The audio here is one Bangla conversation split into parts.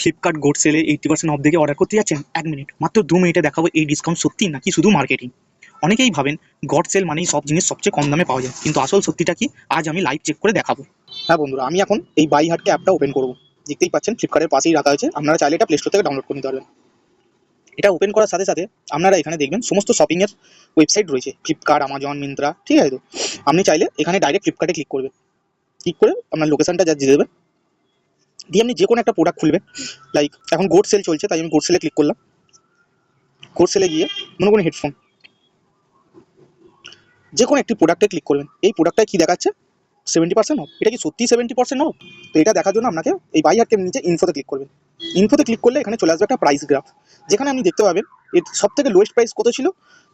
ফ্লিপকার্ট গোড সেলে 80% অফ দেখে অর্ডার করতে যাচ্ছেন? 1 মিনিট, মাত্র 2 মিনিটে দেখাবো এই ডিসকাউন্ট সত্যি নাকি শুধু মার্কেটিং। অনেকেই ভাবেন গড সেল মানেই সব জিনিস সবচেয়ে কম দামে পাওয়া যায়, কিন্তু আসল সত্যিটা কি আজ আমি লাইভ চেক করে দেখাবো। হ্যাঁ বন্ধুরা, আমি এখন এই বাই হার্টকে অ্যাপটা ওপেন করবো। দেখতেই পাচ্ছেন ফ্লিপকার্টের পাশেই রাখা হয়েছে, আপনারা চাইলে এটা প্লে স্টোর থেকে ডাউনলোড করে নিতে পারবেন। এটা ওপেন করার সাথে সাথে আপনারা এখানে দেখবেন সমস্ত শপিংয়ের ওয়েবসাইট রয়েছে, ফ্লিপকার্ট, আমাজন, মিন্ত্রা, ঠিক আছে? তো আপনি চাইলে এখানে ডাইরেক্ট ফ্লিপকার্টে ক্লিক করবেন। ক্লিক করে আপনার লোকেশনটা যা দিয়ে দেবেন, দিয়ে আপনি যে কোনো একটা প্রোডাক্ট খুলবেন। লাইক এখন গোড সেল চলছে, তাই আমি গোড সেলে ক্লিক করলাম। গোড সেলে গিয়ে মনে করুন হেডফোন, যে কোনো একটি প্রোডাক্টে ক্লিক করবেন। এই প্রোডাক্টটায় কি দেখাচ্ছে? 70% অফ। এটা কি সত্যি 70% অফ? তো এটা দেখার জন্য আপনাকে এই বাই হার্টকে নিচে ইনফোতে ক্লিক করবেন। ইনফোতে ক্লিক করলে এখানে চলে আসবে একটা প্রাইস গ্রাফ, যেখানে আপনি দেখতে পাবেন এর সব থেকে লোয়েস্ট প্রাইস কত ছিল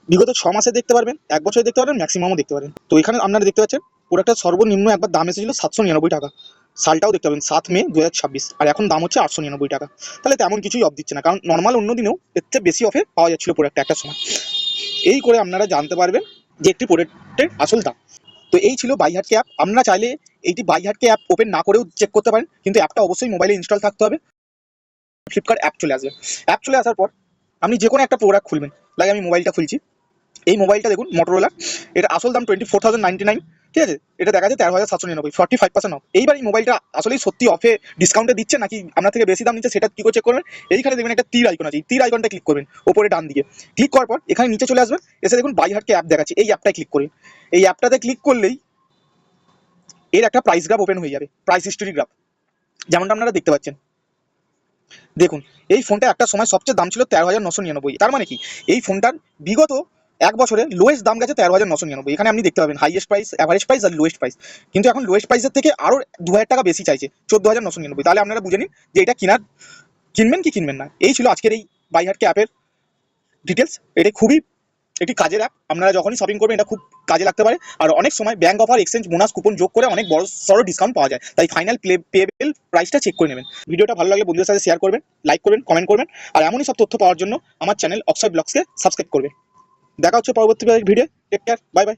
বিগত 6 মাসে দেখতে পারবেন, 1 বছরে দেখতে পারবেন, ম্যাক্সিমামও দেখতে পারবেন। তো এখানে আপনারা দেখতে পাচ্ছেন প্রোডাক্টের সর্বনিম্ন একবার দাম এসেছিল 799 টাকা। সালটাও দেখতে পাবেন 7 মে 2026, আর এখন দাম হচ্ছে 899 টাকা। তাহলে তেমন কিছুই অফ দিচ্ছে না, কারণ নর্মাল অন্য দিনেও এর চেয়ে বেশি অফে পাওয়া যাচ্ছিল প্রোডাক্টটা একটা সময়। এই করে আপনারা জানতে পারবেন যে একটি প্রোডাক্টের আসল দাম। তো এই ছিল বাই হার্টকে অ্যাপ। আপনারা চাইলে এইটি বাই হার্টকে অ্যাপ ওপেন না করেও চেক করতে পারেন, কিন্তু অ্যাপটা অবশ্যই মোবাইলে ইনস্টল থাকতে হবে। ফ্লিপকার্ট অ্যাপ চলে আসবে। অ্যাপ চলে আসার পর আপনি যে কোনো একটা প্রোডাক্ট খুলবেন। লাইক আমি মোবাইলটা খুলছি, এই মোবাইলটা দেখুন মোটরোলা, এটা আসল দাম 24,099, ঠিক আছে? এটা দেখা যায় 13,799, 45% অফ। এইবার এই মোবাইলটা আসলেই সত্যি অফে ডিসকাউন্টে দিচ্ছে নাকি আপনার থেকে বেশি দাম নিচ্ছে, সেটা কি করে চেক করবেন? এইখানে দেখবেন একটা তীর আইকন আছে, এই তীর আইকনটা ক্লিক করবেন ওপরে ডান দিকে। ক্লিক করার পর এখানে নিচে চলে আসবেন, এসে দেখুন বাই হার্টকে অ্যাপ দেখাচ্ছে, এই অ্যাপটায় ক্লিক করুন। এই অ্যাপটাতে ক্লিক করলেই এর একটা প্রাইস গ্রাফ ওপেন হয়ে যাবে, প্রাইস হিস্টোরি গ্রাফ, যেমনটা আপনারা দেখতে পাচ্ছেন। দেখুন এই ফোনটা একটা সময় সবচেয়ে দাম ছিল 13,999। তার মানে কি এই ফোনটার বিগত 1 বছরে লোয়েস্ট দাম গেছে 13,999। এখানে আপনি দেখতে পাবেন হাইয়েস্ট প্রাইস, অ্যাভারেজ প্রাইস আর লোয়েস্ট প্রাইস। কিন্তু এখন লোয়েস্ট প্রাইসের থেকে আরও 2,000 টাকা বেশি চাইছে, 14,999। তাহলে আপনারা বুঝে নিন যে এটা কিনবেন কি কিনবেন না। এই ছিল আজকের এই বাই হার্টকে অ্যাপের ডিটেলস। এটা খুবই একটি কাজের অ্যাপ, আপনারা যখনই শপিং করবেন এটা খুব কাজে লাগতে পারে। আর অনেক সময় bank offer, exchange bonus coupon যোগ করে অনেক বড় সড়ো ডিসকাউন্ট পাওয়া যায়, তাই ফাইনাল পেয়েবল প্রাইসটা চেক করে নেবেন। ভিডিওটা ভালো লাগলে বন্ধুদের সাথে শেয়ার করবেন, লাইক করবেন, কমেন্ট করবেন, আর এমনই সব তথ্য পাওয়ার জন্য আমার চ্যানেল অক্ষয় ব্লগসকে সাবস্ক্রাইব করবেন। দেখা হচ্ছে পরবর্তী video. Take care, bye by.